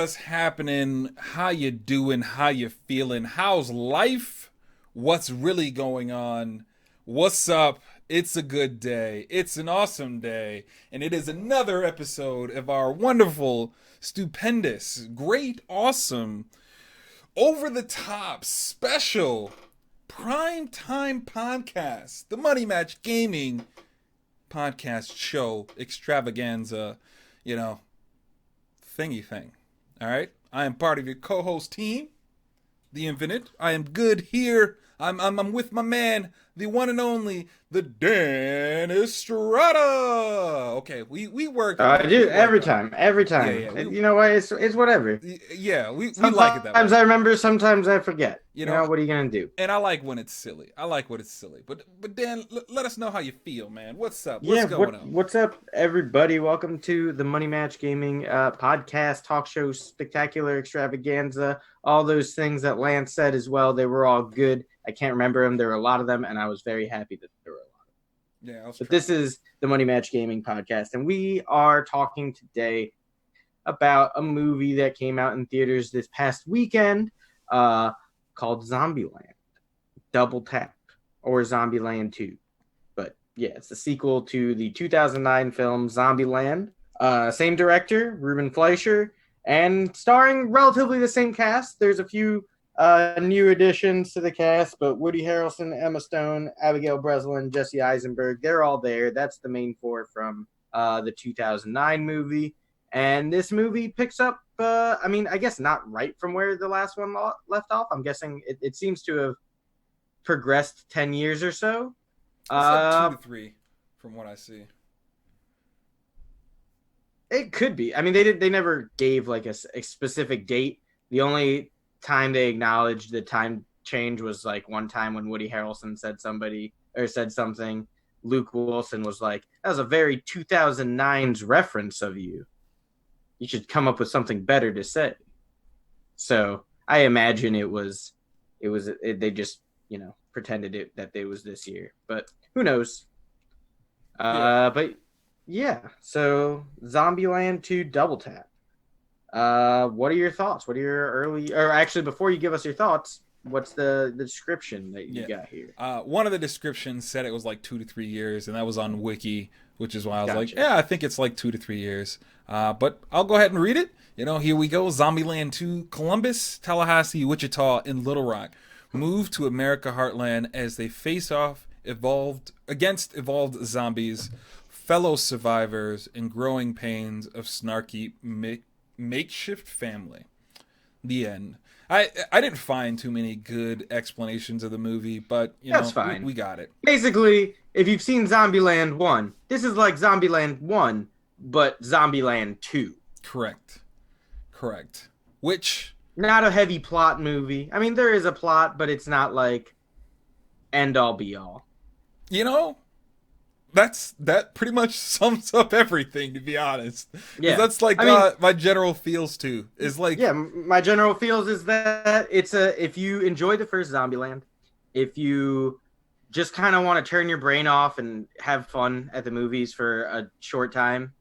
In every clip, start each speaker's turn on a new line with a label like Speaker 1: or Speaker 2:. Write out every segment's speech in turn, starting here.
Speaker 1: What's happening? How you doing? How you feeling? How's life? What's really going on? What's up? It's a good day. It's an awesome day. And it is another episode of our wonderful, stupendous, great, awesome, over the top, special, prime time podcast. The Money Match Gaming podcast show extravaganza, thingy thing. All right, I am part of your co-host team, the Infinite. I am good here. I'm with my man, the one and only, the Dan Estrada. Okay, we work.
Speaker 2: Dude, every time.
Speaker 1: Yeah,
Speaker 2: You know what? It's whatever.
Speaker 1: Yeah, we like it that way.
Speaker 2: Sometimes I remember, sometimes I forget. You know what are you gonna do?
Speaker 1: And I like when it's silly. But Dan, let us know how you feel, man. What's up? What's going on?
Speaker 2: What's up, everybody? Welcome to the Money Match Gaming podcast, talk show, spectacular extravaganza, all those things that Lance said as well. They were all good. I can't remember them. There were a lot of them, and I was very happy that there were a lot of them.
Speaker 1: Yeah,
Speaker 2: but this is the Money Match Gaming podcast, and we are talking today about a movie that came out in theaters this past weekend called Zombieland, Double Tap, or Zombieland 2. But yeah, it's the sequel to the 2009 film Zombieland. Same director, Ruben Fleischer, and starring relatively the same cast. There's a few new additions to the cast, but Woody Harrelson, Emma Stone, Abigail Breslin, Jesse Eisenberg, they're all there. That's the main four from the 2009 movie. And this movie picks up, I guess not right from where the last one left off. I'm guessing it seems to have progressed 10 years or so.
Speaker 1: It's like 2 to 3 from what I see.
Speaker 2: It could be. I mean, they never gave like a specific date. The only time they acknowledged the time change was like one time when Woody Harrelson said something. Luke Wilson was like, "That was a very 2009's reference of you. You should come up with something better to say." So I imagine they just pretended that it was this year, but who knows?
Speaker 1: Yeah.
Speaker 2: But yeah, so Zombieland 2 Double Tap. What are your thoughts? What are your actually, before you give us your thoughts, what's the description that you got here?
Speaker 1: One of the descriptions said it was like 2 to 3 years, and that was on Wiki, which is why I was like,
Speaker 2: Gotcha.
Speaker 1: yeah, I think it's like 2 to 3 years. But I'll go ahead and read it. Here we go. Zombieland 2, Columbus, Tallahassee, Wichita, and Little Rock move to America Heartland as they face off against evolved zombies, fellow survivors, and growing pains of snarky makeshift family. The end. I didn't find too many good explanations of the movie, but
Speaker 2: That's fine.
Speaker 1: We got it.
Speaker 2: Basically, if you've seen Zombieland 1, this is like Zombieland 1, but Zombieland 2.
Speaker 1: Correct. Which,
Speaker 2: not a heavy plot movie. I mean, there is a plot, but it's not like end all be all.
Speaker 1: that pretty much sums up everything, to be honest.
Speaker 2: Yeah,
Speaker 1: that's like my general feels too. Is like,
Speaker 2: yeah, my general feels is that if you enjoy the first Zombieland, if you just kind of want to turn your brain off and have fun at the movies for a short time,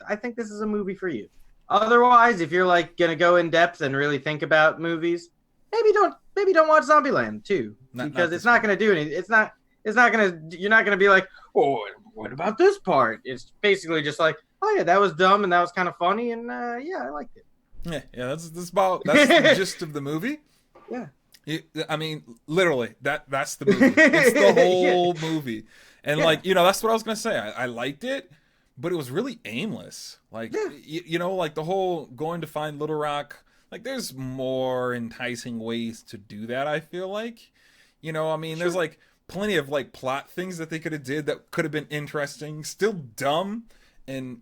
Speaker 2: I think this is a movie for you. Otherwise, if you're like gonna go in depth and really think about movies, maybe don't watch Zombieland 2, because it's not gonna do anything. It's not gonna. You're not gonna be like, oh, what about this part? It's basically just like, oh yeah, that was dumb and that was kind of funny, and yeah, I liked it.
Speaker 1: Yeah, that's the gist of the movie.
Speaker 2: Yeah.
Speaker 1: I mean, literally, that's the movie. It's the whole movie. And that's what I was gonna say. I liked it, but it was really aimless. Like, like the whole going to find Little Rock. Like, there's more enticing ways to do that, I feel like. There's like plenty of like plot things that they could have did that could have been interesting, still dumb and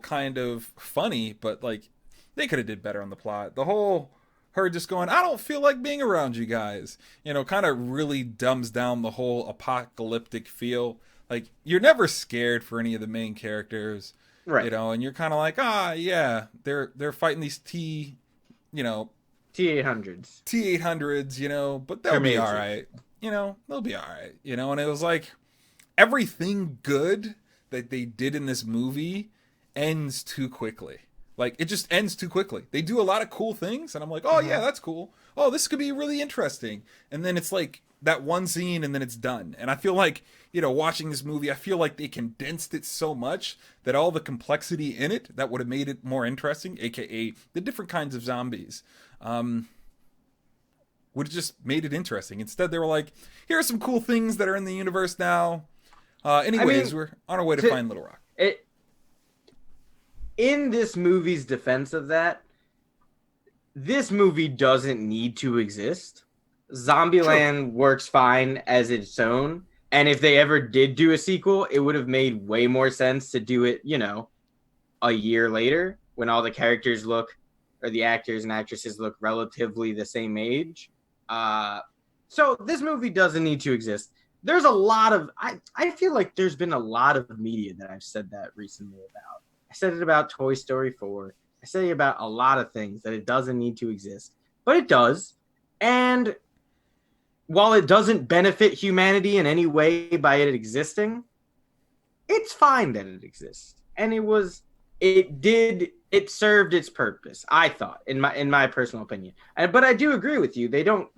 Speaker 1: kind of funny, but like they could have did better on the plot. The whole her just going, "I don't feel like being around you guys," kind of really dumbs down the whole apocalyptic feel. Like, you're never scared for any of the main characters,
Speaker 2: right?
Speaker 1: And you're kind of like, yeah, they're fighting these T-800s, but they'll be all right. They'll be all right. And it was like everything good that they did in this movie ends too quickly. Like, it just ends too quickly. They do a lot of cool things, and I'm like, oh, yeah, that's cool. Oh, this could be really interesting. And then it's like that one scene, and then it's done. And I feel like, watching this movie, I feel like they condensed it so much that all the complexity in it that would have made it more interesting, aka the different kinds of zombies, would have just made it interesting. Instead, they were like, here are some cool things that are in the universe now. Anyways, we're on our way to find Little Rock.
Speaker 2: In this movie's defense of that, this movie doesn't need to exist. Zombieland works fine as its own. And if they ever did do a sequel, it would have made way more sense to do it, a year later when all the characters or the actors and actresses look relatively the same age. So this movie doesn't need to exist. There's a lot of, I feel like there's been a lot of media that I've said that recently about. I said it about Toy Story 4. I say about a lot of things that it doesn't need to exist, but it does. And while it doesn't benefit humanity in any way by it existing, it's fine that it exists. And it served its purpose, I thought, in my personal opinion. But I do agree with you. They don't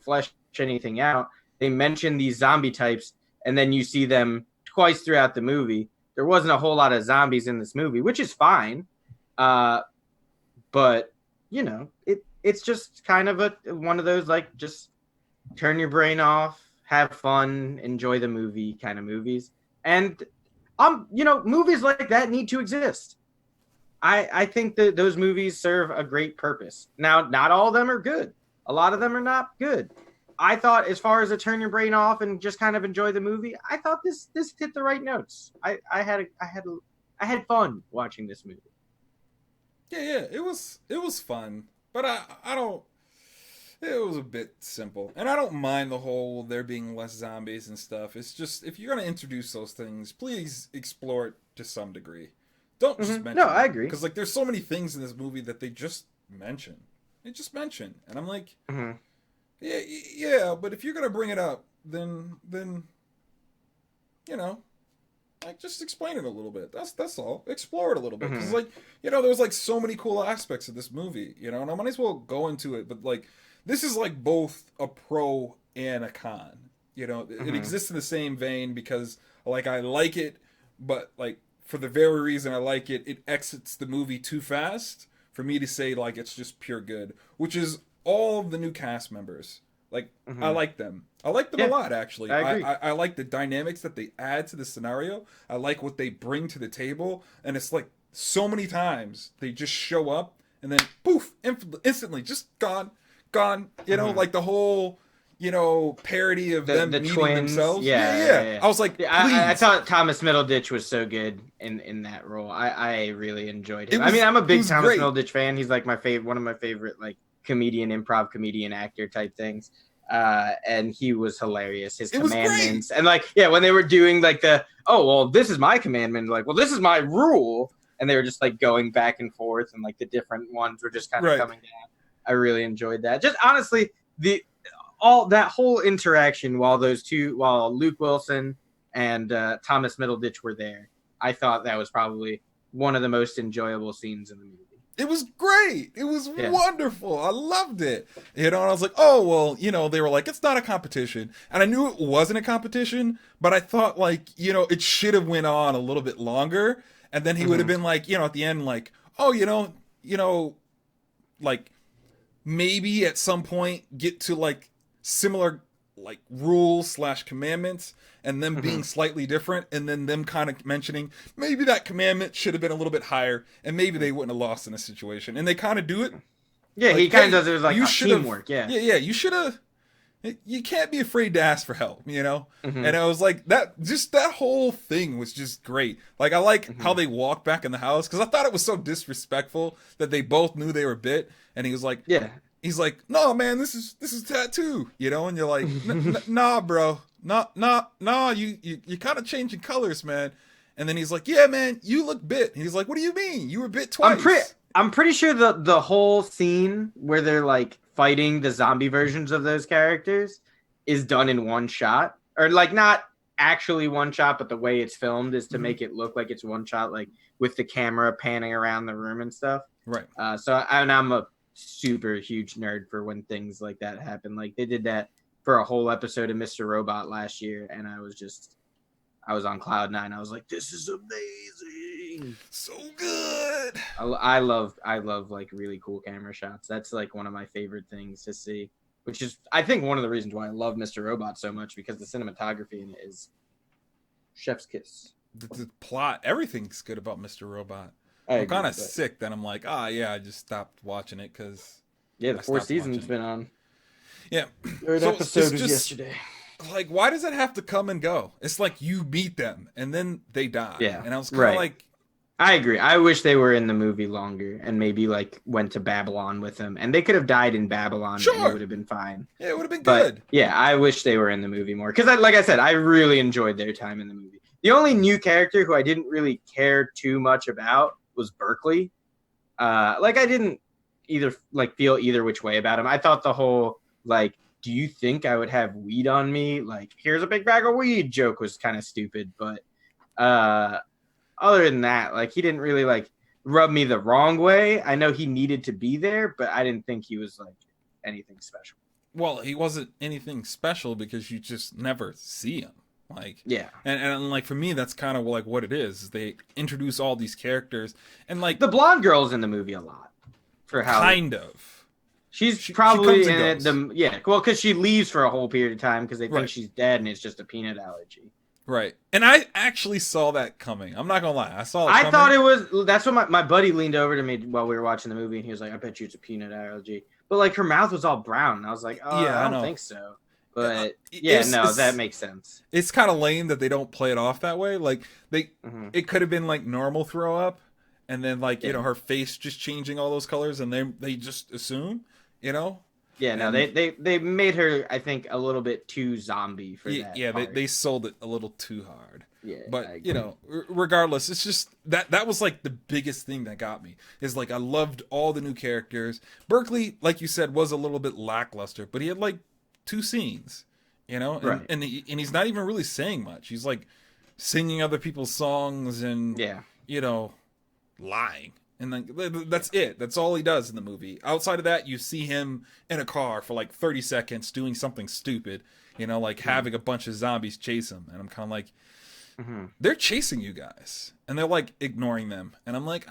Speaker 2: flesh anything out. They mention these zombie types, and then you see them twice throughout the movie. There wasn't a whole lot of zombies in this movie, which is fine. But it's just kind of one of those, like, just turn your brain off, have fun, enjoy the movie kind of movies. And movies like that need to exist. I think that those movies serve a great purpose. Now, not all of them are good. A lot of them are not good. I thought, as far as a turn your brain off and just kind of enjoy the movie, I thought this hit the right notes. I had fun watching this movie.
Speaker 1: Yeah, it was fun, but I don't. It was a bit simple, and I don't mind the whole there being less zombies and stuff. It's just, if you're gonna introduce those things, please explore it to some degree. Don't just mention.
Speaker 2: No, I agree.
Speaker 1: Because there's so many things in this movie that they just mention. And I'm like. Yeah, but if you're gonna bring it up, then just explain it a little bit. That's all. Explore it a little bit, because there's so many cool aspects of this movie, and I might as well go into it. But this is both a pro and a con. It exists in the same vein because I like it, but for the very reason I like it, it exits the movie too fast for me to say it's just pure good, which is all of the new cast members. I like them. I like them a lot, actually.
Speaker 2: I agree.
Speaker 1: I like the dynamics that they add to the scenario. I like what they bring to the table. And it's so many times they just show up and then poof, instantly just gone. The whole, parody of them
Speaker 2: the
Speaker 1: meeting
Speaker 2: twins.
Speaker 1: themselves.
Speaker 2: Yeah.
Speaker 1: I was like, please.
Speaker 2: I thought Thomas Middleditch was so good in that role. I really enjoyed him. I'm a big Thomas Middleditch fan. He's one of my favorite improv comedian actor type things. And he was hilarious. His commandments and when they were doing this is my commandment, this is my rule, and they were just going back and forth, and the different ones were just kind of coming down. I really enjoyed that. Just honestly, that whole interaction while Luke Wilson and Thomas Middleditch were there, I thought that was probably one of the most enjoyable scenes in the movie.
Speaker 1: It was great. It was wonderful. I loved it. And I was like, oh, well, they were like, it's not a competition. And I knew it wasn't a competition, but I thought it should have went on a little bit longer. And then he would have been at the end, maybe at some point get to similar rules / commandments, and them being slightly different, and then them kind of mentioning maybe that commandment should have been a little bit higher, and maybe they wouldn't have lost in a situation. And they kind of do it.
Speaker 2: Yeah, he kind of does it teamwork. Yeah,
Speaker 1: you should have. You can't be afraid to ask for help, And I was that whole thing was just great. I like how they walked back in the house, because I thought it was so disrespectful that they both knew they were bit, and he was like, yeah. He's like, no, man, this is tattoo, and you're like, nah, bro, nah, you kind of changing colors, man. And then he's like, yeah, man, you look bit. And he's like, what do you mean? You were bit twice.
Speaker 2: I'm pretty sure the whole scene where they're fighting the zombie versions of those characters is done in one shot, or not actually one shot, but the way it's filmed is to make it look like it's one shot, like with the camera panning around the room and stuff.
Speaker 1: Right.
Speaker 2: I'm a super huge nerd for when things like that happen. Like they did that for a whole episode of Mr. Robot last year, and I was on cloud nine. I was like, this is amazing.
Speaker 1: So good.
Speaker 2: I love like really cool camera shots. That's like one of my favorite things to see, which is I think one of the reasons why I love Mr. Robot so much, because the cinematography in it is chef's kiss.
Speaker 1: The plot, everything's good about Mr. Robot. I'm kind of sick that I'm like, I just stopped watching it because
Speaker 2: the fourth season's been on.
Speaker 1: Yeah,
Speaker 2: third episode was yesterday.
Speaker 1: Like, why does it have to come and go? It's like you meet them and then they die.
Speaker 2: Yeah,
Speaker 1: and I was kind of like,
Speaker 2: I agree. I wish they were in the movie longer and maybe like went to Babylon with them, and they could have died in Babylon.
Speaker 1: Sure,
Speaker 2: and it would have been fine.
Speaker 1: Yeah, it would have been good.
Speaker 2: Yeah, I wish they were in the movie more because, like I said, I really enjoyed their time in the movie. The only new character who I didn't really care too much about was Berkeley. Like I didn't feel either which way about him. I thought the whole like, do you think I would have weed on me? Like, here's a big bag of weed joke was kind of stupid. But other than that, like he didn't really like rub me the wrong way. I know he needed to be there, but I didn't think he was like anything special.
Speaker 1: Well, he wasn't anything special because you just never see him. Like,
Speaker 2: yeah,
Speaker 1: and like for me, that's kind of like what it is. They introduce all these characters, and like
Speaker 2: the blonde girl's in the movie a lot. For how
Speaker 1: kind of,
Speaker 2: she probably in it. Well, because she leaves for a whole period of time because they think she's dead and it's just a peanut allergy.
Speaker 1: Right, and I actually saw that coming. I'm not gonna lie, I saw it.
Speaker 2: I thought it was. That's what my buddy leaned over to me while we were watching the movie, and he was like, "I bet you it's a peanut allergy." But like her mouth was all brown, and I was like, "Oh, yeah, I don't think so." But that makes sense. It's
Speaker 1: kind of lame that they don't play it off that way. Like it could have been like normal throw up, and then like you know her face just changing all those colors, and they just assume, you know.
Speaker 2: Yeah, no, they made her, I think, a little bit too zombie for that.
Speaker 1: Yeah, they sold it a little too hard.
Speaker 2: Yeah,
Speaker 1: but you know, regardless, it's just that was like the biggest thing that got me is like I loved all the new characters. Berkeley, like you said, was a little bit lackluster, but he had like 2 scenes, you know, and he's not even really saying much. He's like singing other people's songs and you know, lying, and like that's it. That's all he does in the movie. Outside of that, you see him in a car for like 30 seconds doing something stupid, you know, like having a bunch of zombies chase him, and I'm kind of like, they're chasing you guys, and they're like ignoring them, and I'm like,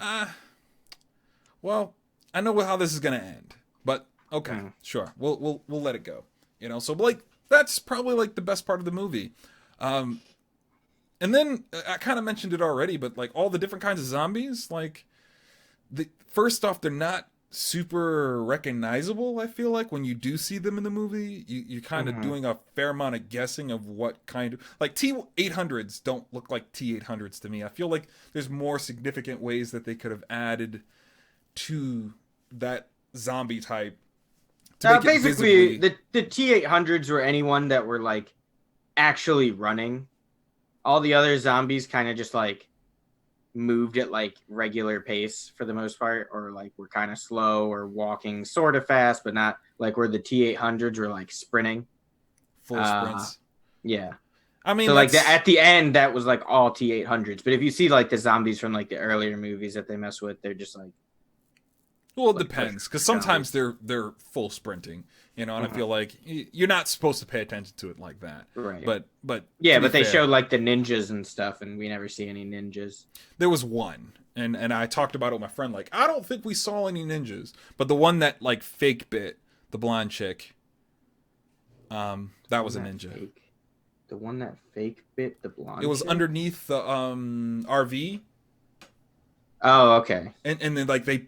Speaker 1: well, I know how this is gonna end, but okay, sure, we'll let it go. You know, so like that's probably like the best part of the movie. And then I kind of mentioned it already, but like all the different kinds of zombies, like first off, they're not super recognizable. I feel like when you do see them in the movie, you're kind of doing a fair amount of guessing of what kind of like T-800s don't look like T-800s to me. I feel like there's more significant ways that they could have added to that zombie type.
Speaker 2: Basically, the T-800s were anyone that were like actually running. All the other zombies kind of just like moved at like regular pace for the most part, or like were kind of slow or walking sort of fast, but not like where the T-800s were like sprinting.
Speaker 1: Full sprints.
Speaker 2: Yeah.
Speaker 1: I mean,
Speaker 2: so like at the end, that was like all T-800s. But if you see like the zombies from like the earlier movies that they mess with, they're just like.
Speaker 1: Well, it depends, because sometimes they're full sprinting, you know, and I feel like you're not supposed to pay attention to it like that.
Speaker 2: Right.
Speaker 1: But
Speaker 2: yeah, but they showed like the ninjas and stuff, and we never see any ninjas.
Speaker 1: There was one, and I talked about it with my friend, like, I don't think we saw any ninjas, but the one that like fake bit the blonde chick, that was a ninja.
Speaker 2: The one that fake bit the blonde.
Speaker 1: It was underneath the RV.
Speaker 2: Oh, okay.
Speaker 1: And then like they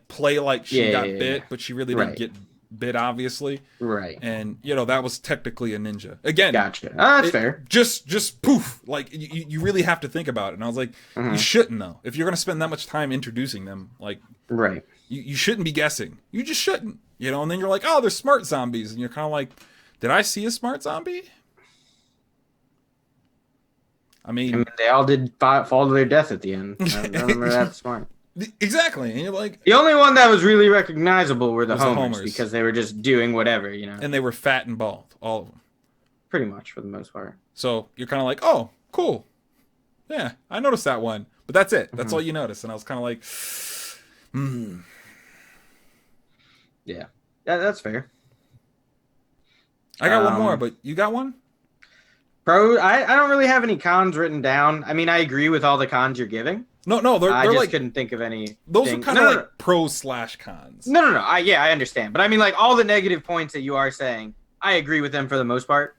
Speaker 1: play like she got bit, but she really didn't get bit, obviously.
Speaker 2: Right.
Speaker 1: And you know that was technically a ninja. Again,
Speaker 2: gotcha. Oh, that's fair.
Speaker 1: Just poof. Like you really have to think about it. And I was like, you shouldn't though. If you're gonna spend that much time introducing them, like,
Speaker 2: right,
Speaker 1: you shouldn't be guessing. You just shouldn't. You know. And then you're like, oh, they're smart zombies, and you're kind of like, did I see a smart zombie? I mean,
Speaker 2: they all did fall to their death at the end. None of them are that smart.
Speaker 1: Exactly. And you're like,
Speaker 2: the only one that was really recognizable were the homers because they were just doing whatever, you know.
Speaker 1: And they were fat and bald, all of them.
Speaker 2: Pretty much, for the most part.
Speaker 1: So you're kind of like, oh, cool. Yeah, I noticed that one. But that's it. That's all you notice. And I was kind of like,
Speaker 2: Yeah, that's fair.
Speaker 1: I got one more, but you got one?
Speaker 2: I don't really have any cons written down. I mean, I agree with all the cons you're giving.
Speaker 1: No, they're
Speaker 2: I just
Speaker 1: like,
Speaker 2: couldn't think of any.
Speaker 1: Those are kind of like pros/cons.
Speaker 2: No. I understand, but I mean, like all the negative points that you are saying, I agree with them for the most part.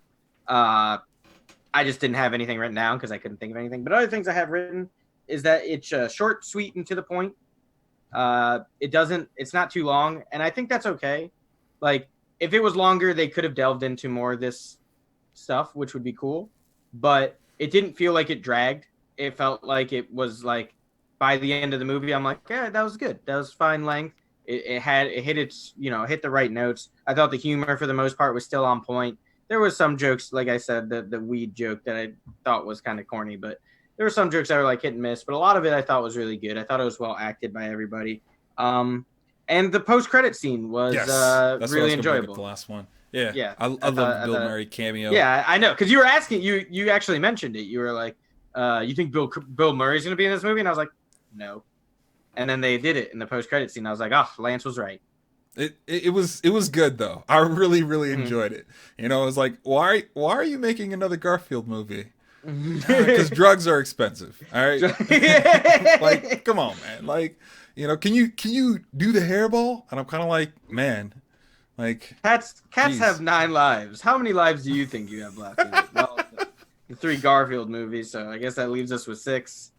Speaker 2: I just didn't have anything written down because I couldn't think of anything. But other things I have written is that it's short, sweet, and to the point. It's not too long, and I think that's okay. Like if it was longer, they could have delved into more of this stuff, which would be cool. But it didn't feel like it dragged. It felt like it was like by the end of the movie, I'm like, yeah, that was good. That was fine length. It hit its, hit the right notes. I thought the humor for the most part was still on point. There was some jokes, like I said, the weed joke that I thought was kind of corny, but there were some jokes that were like hit and miss. But a lot of it I thought was really good. I thought it was well acted by everybody. And the post-credit scene was really enjoyable.
Speaker 1: The last one. Yeah. I love Bill Murray cameo.
Speaker 2: Yeah, I know. Because you were asking, you actually mentioned it. You were like, you think Bill Murray's going to be in this movie? And I was like, no. And then they did it in the post-credit scene. I was like, oh, Lance was right.
Speaker 1: It was good though. I really enjoyed it. It was like, why are you making another Garfield movie? Because drugs are expensive. All right, like come on, man. Like can you do the hairball? And I'm kind of like, man, like
Speaker 2: cats have 9 lives. How many lives do you think you have left? Well, the 3 Garfield movies. So I guess that leaves us with 6.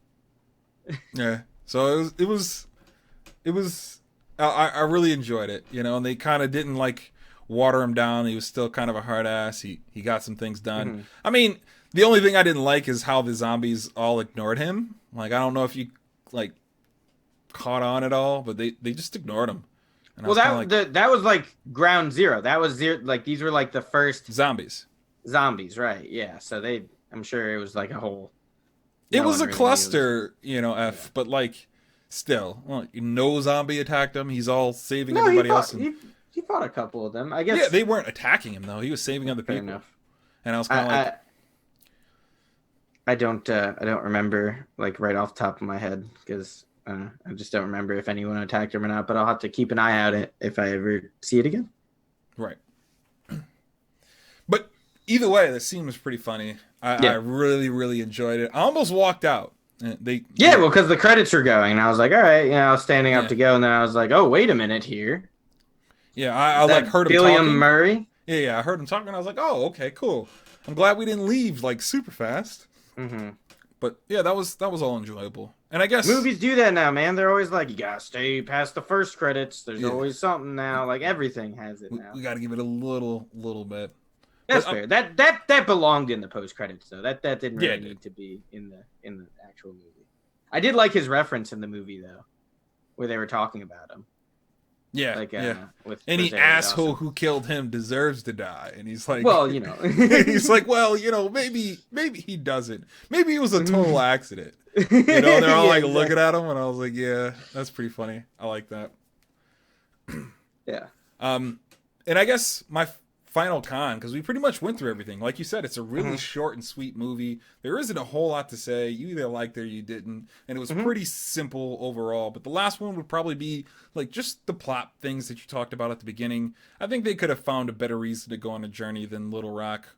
Speaker 1: Yeah. So it was. I really enjoyed it, and they kind of didn't like water him down. He was still kind of a hard ass. He got some things done. Mm-hmm. I mean, the only thing I didn't like is how the zombies all ignored him. Like, I don't know if you like caught on at all, but they just ignored him. And
Speaker 2: well, that was like ground zero. That was like these were like the first
Speaker 1: zombies,
Speaker 2: right? Yeah. So I'm sure it was like a whole.
Speaker 1: It was a cluster, but like. Still, no zombie attacked him. He's all saving everybody else.
Speaker 2: He fought a couple of them, I guess.
Speaker 1: Yeah, they weren't attacking him though. He was saving other people. Enough. And I was kind of like,
Speaker 2: I don't remember like right off the top of my head because I just don't remember if anyone attacked him or not. But I'll have to keep an eye out if I ever see it again.
Speaker 1: Right. But either way, the scene was pretty funny. I really enjoyed it. I almost walked out. Well,
Speaker 2: because the credits were going, and I was like, all right, I was standing up to go, and then I was like, oh, wait a minute here.
Speaker 1: Yeah, I like heard him
Speaker 2: William
Speaker 1: talking.
Speaker 2: Murray?
Speaker 1: Yeah, I heard him talking, and I was like, oh, okay, cool. I'm glad we didn't leave like super fast.
Speaker 2: Mm-hmm.
Speaker 1: But yeah, that was all enjoyable. And I guess
Speaker 2: movies do that now, man. They're always like, you gotta stay past the first credits. There's always something now. Like everything has it now.
Speaker 1: We gotta give it a little bit.
Speaker 2: That's fair. That belonged in the post credits though. That didn't really need to be in the actual movie. I did like his reference in the movie though, where they were talking about him.
Speaker 1: Yeah,
Speaker 2: like
Speaker 1: with any asshole who killed him deserves to die, and he's like,
Speaker 2: well,
Speaker 1: he's like, well, maybe he doesn't. Maybe it was a total accident. They're all like looking at him, and I was like, yeah, that's pretty funny. I like that.
Speaker 2: Yeah.
Speaker 1: And I guess my final con, because we pretty much went through everything. Like you said, it's a really short and sweet movie. There isn't a whole lot to say. You either liked it or you didn't. And it was pretty simple overall. But the last one would probably be like just the plot things that you talked about at the beginning. I think they could have found a better reason to go on a journey than Little Rock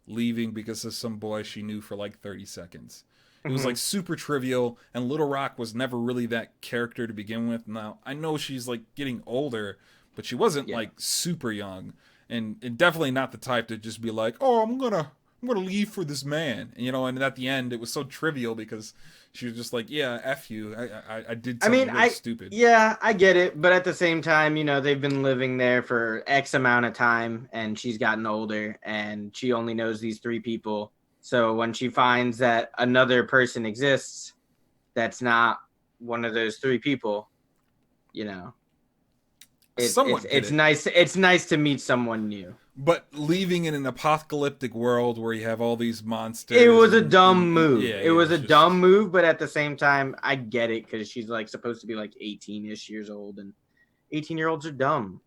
Speaker 1: leaving because of some boy she knew for like 30 seconds. It was like super trivial, and Little Rock was never really that character to begin with. Now, I know she's like getting older, but she wasn't like super young. And definitely not the type to just be like, oh, I'm gonna leave for this man, and at the end it was so trivial because she was just like, yeah, F you, I did something really stupid.
Speaker 2: Yeah, I get it, but at the same time, they've been living there for X amount of time, and she's gotten older, and she only knows these 3 people. So when she finds that another person exists, that's not one of those 3 people, It's nice. It's nice to meet someone new.
Speaker 1: But leaving in an apocalyptic world where you have all these monsters,
Speaker 2: it was a dumb move. It was a dumb move, but at the same time, I get it because she's like supposed to be like 18-ish years old, and 18-year-olds are dumb.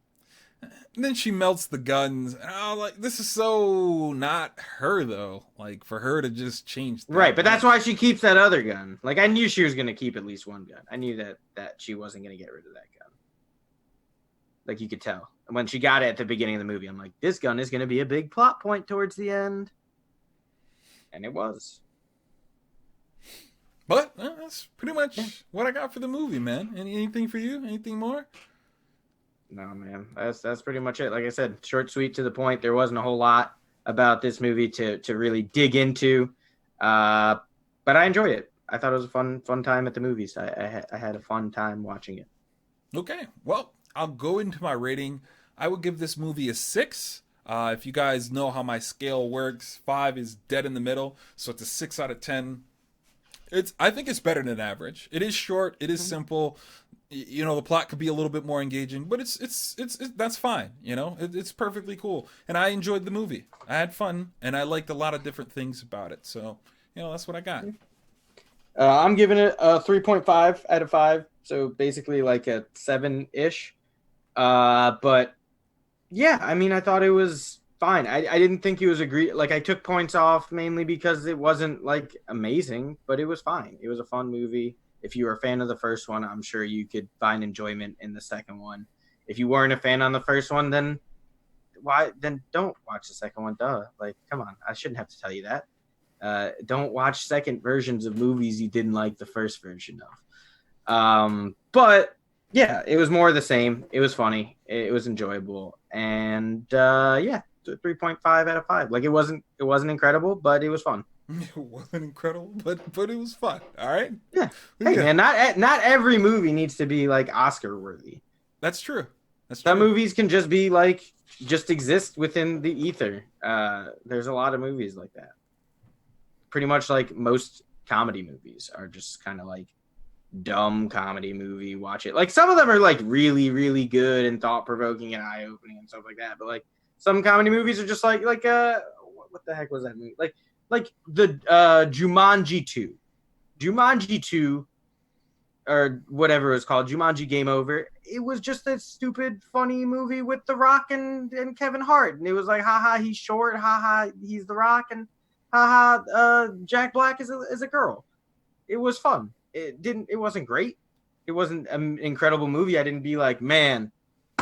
Speaker 1: And then she melts the guns. And I was like, this is so not her, though. Like, for her to just change that
Speaker 2: Right, but
Speaker 1: much.
Speaker 2: that's why she keeps that other gun. Like, I knew she was going to keep at least one gun. I knew that she wasn't going to get rid of that gun. Like, you could tell. When she got it at the beginning of the movie, I'm like, this gun is going to be a big plot point towards the end. And it was.
Speaker 1: But that's pretty much what I got for the movie, man. Anything for you? Anything more?
Speaker 2: No, man. That's pretty much it. Like I said, short, sweet, to the point. There wasn't a whole lot about this movie to really dig into. But I enjoyed it. I thought it was a fun time at the movies. I had a fun time watching it.
Speaker 1: Okay. Well, I'll go into my rating. I would give this movie a 6. If you guys know how my scale works, 5 is dead in the middle. So it's a 6 out of 10. I think it's better than average. It is short. It is simple. You know, the plot could be a little bit more engaging, but it's that's fine. You know, it's perfectly cool. And I enjoyed the movie. I had fun, and I liked a lot of different things about it. So, you know, that's what I got.
Speaker 2: I'm giving it a 3.5 out of 5. So basically like a 7-ish. But yeah, I mean, I thought it was fine. I didn't think it was like I took points off mainly because it wasn't like amazing, but it was fine. It was a fun movie. If you were a fan of the first one, I'm sure you could find enjoyment in the second one. If you weren't a fan on the first one, then don't watch the second one. Duh. Like, come on. I shouldn't have to tell you that. Don't watch second versions of movies you didn't like the first version of. But yeah, it was more of the same. It was funny. It was enjoyable. And yeah, 3.5 out of 5. Like, it wasn't incredible, but it was fun.
Speaker 1: It wasn't incredible, but it was fun. All right.
Speaker 2: Yeah. Hey, man, not every movie needs to be like Oscar worthy.
Speaker 1: That's true.
Speaker 2: Some movies can just be like just exist within the ether. There's a lot of movies like that. Pretty much like most comedy movies are just kind of like dumb comedy movie. Watch it. Like, some of them are like really, really good and thought provoking and eye opening and stuff like that. But like some comedy movies are just like what the heck was that movie? Like the Jumanji 2. Jumanji 2 or whatever it was called, Jumanji Game Over. It was just a stupid, funny movie with The Rock and Kevin Hart. And it was like, haha, he's short, haha, he's The Rock, and haha, Jack Black is a girl. It was fun. It wasn't great. It wasn't an incredible movie. I didn't be like, man,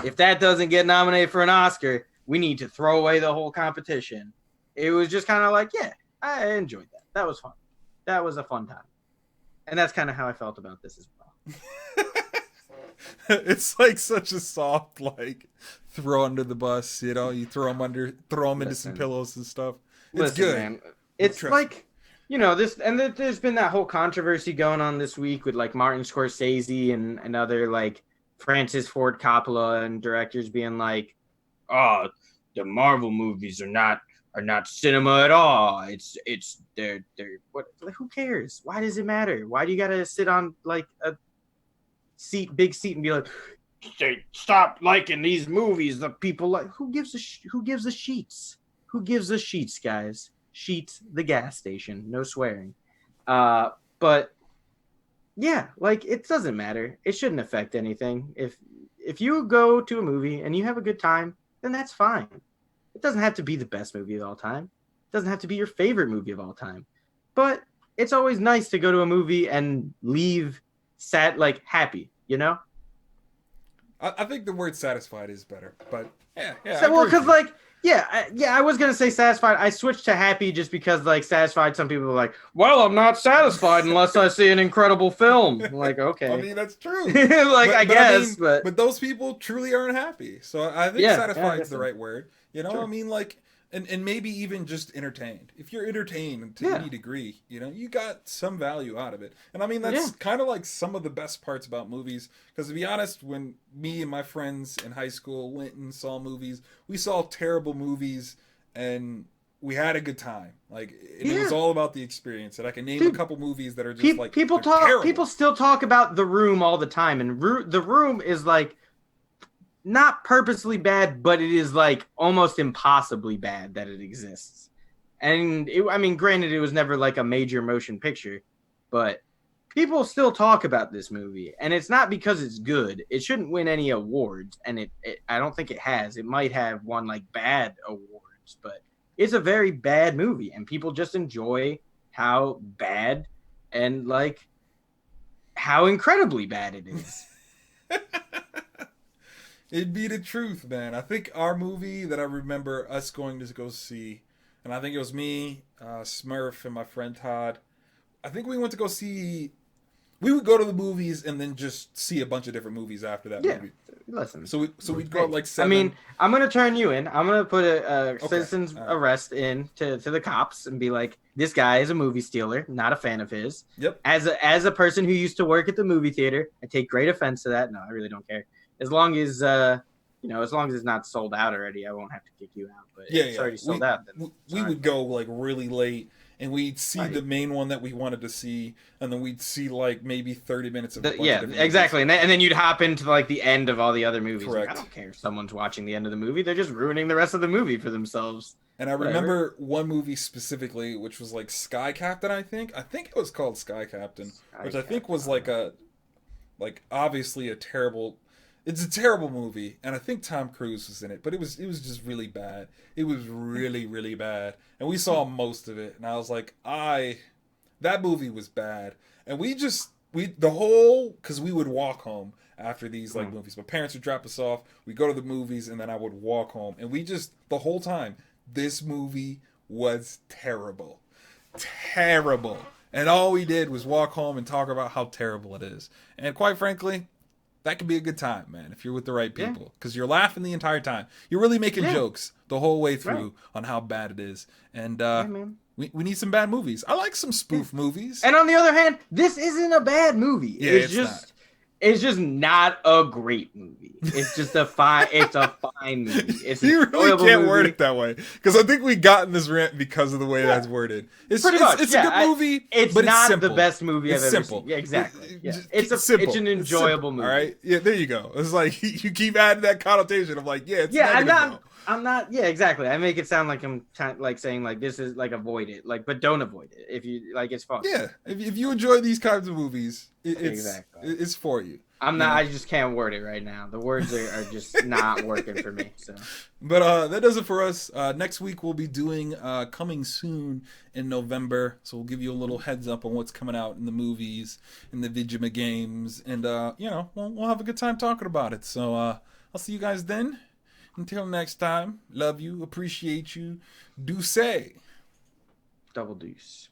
Speaker 2: if that doesn't get nominated for an Oscar, we need to throw away the whole competition. It was just kind of like, yeah, I enjoyed that. That was fun. That was a fun time. And that's kind of how I felt about this as well.
Speaker 1: It's like such a soft, like, throw under the bus, you know, you throw them into some pillows and stuff. It's good. Man,
Speaker 2: it's like, you know, there's been that whole controversy going on this week with like Martin Scorsese and other like Francis Ford Coppola and directors being like, oh, the Marvel movies are not cinema at all. They're what? Like, who cares? Why does it matter? Why do you gotta sit on like a big seat and be like, stop liking these movies? The people like, who gives a sheets? Who gives a sheets, guys? Sheets, the gas station. No swearing. But yeah, like, it doesn't matter. It shouldn't affect anything. If you go to a movie and you have a good time, then that's fine. It doesn't have to be the best movie of all time. It doesn't have to be your favorite movie of all time. But it's always nice to go to a movie and leave sad, like, happy, you know?
Speaker 1: I think the word satisfied is better, but yeah.
Speaker 2: So, well, because like, I was gonna say satisfied. I switched to happy just because like satisfied. Some people are like, well, I'm not satisfied unless I see an incredible film. I'm like, okay,
Speaker 1: I mean, that's true.
Speaker 2: I guess,
Speaker 1: but those people truly aren't happy. So I think satisfied is the right word. You know, sure. I mean, like, and maybe even just entertained. If you're entertained to any degree, you know, you got some value out of it. And I mean, that's kind of like some of the best parts about movies. Because to be honest, when me and my friends in high school went and saw movies, we saw terrible movies and we had a good time. Like, it was all about the experience. And I can name a couple movies that are just like,
Speaker 2: people still talk about The Room all the time. And The Room is like, not purposely bad, but it is like almost impossibly bad that it exists. And I mean, granted, it was never like a major motion picture, but people still talk about this movie, and it's not because it's good. It shouldn't win any awards, and I don't think it has. It might have won like bad awards, but it's a very bad movie, and people just enjoy how bad and like how incredibly bad it is.
Speaker 1: It'd be the truth, man. I think our movie that I remember us going to go see, and I think it was me, Smurf, and my friend Todd. I think we went to go see. We would go to the movies and then just see a bunch of different movies after that movie.
Speaker 2: Listen.
Speaker 1: So we'd go like 7.
Speaker 2: I mean, I'm gonna turn you in. I'm gonna put a citizen's arrest in to the cops and be like, this guy is a movie stealer, not a fan of his.
Speaker 1: Yep.
Speaker 2: As a person who used to work at the movie theater, I take great offense to that. No, I really don't care. As long as as long as it's not sold out already, I won't have to kick you out. But if it's already sold out, then
Speaker 1: we would go like really late. And we'd see the main one that we wanted to see, and then we'd see like maybe 30 minutes of
Speaker 2: exactly, and then you'd hop into like the end of all the other movies.
Speaker 1: Correct.
Speaker 2: Like, I don't care if someone's watching the end of the movie; they're just ruining the rest of the movie for themselves.
Speaker 1: And I remember one movie specifically, which was like Sky Captain. I think it was called Sky Captain, which I think was like obviously a terrible. It's a terrible movie, and I think Tom Cruise was in it, but it was just really bad. It was really, really bad. And we saw most of it, and I was like, that movie was bad. And because we would walk home after these like movies. My parents would drop us off, we'd go to the movies, and then I would walk home. And the whole time, this movie was terrible. Terrible. And all we did was walk home and talk about how terrible it is. And quite frankly, that could be a good time, man, if you're with the right people. Because you're laughing the entire time. You're really making jokes the whole way through on how bad it is. And we need some bad movies. I like some spoof movies.
Speaker 2: And on the other hand, this isn't a bad movie.
Speaker 1: Yeah, it's just
Speaker 2: it's just not a great movie. It's just a fine movie. It's
Speaker 1: you really can't word it that way. Because I think we got in this rant because of the way that's worded. It's a good movie,
Speaker 2: it's
Speaker 1: but
Speaker 2: not
Speaker 1: it's simple.
Speaker 2: the best movie I've ever seen. Yeah, exactly. Yeah. It's an enjoyable movie.
Speaker 1: All right? Yeah, there you go. It's like you keep adding that connotation of like, it's
Speaker 2: I'm not. Yeah, exactly. I make it sound like I'm like saying like this is like avoid it, like but don't avoid it if you like. It's fun.
Speaker 1: Yeah, if you enjoy these kinds of movies, it's for you.
Speaker 2: I'm not. I just can't word it right now. The words are just not working for me. So,
Speaker 1: but that does it for us. Next week we'll be doing coming soon in November, so we'll give you a little heads up on what's coming out in the movies, in the video games, and we'll have a good time talking about it. So I'll see you guys then. Until next time, love you, appreciate you, do say.
Speaker 2: Double deuce.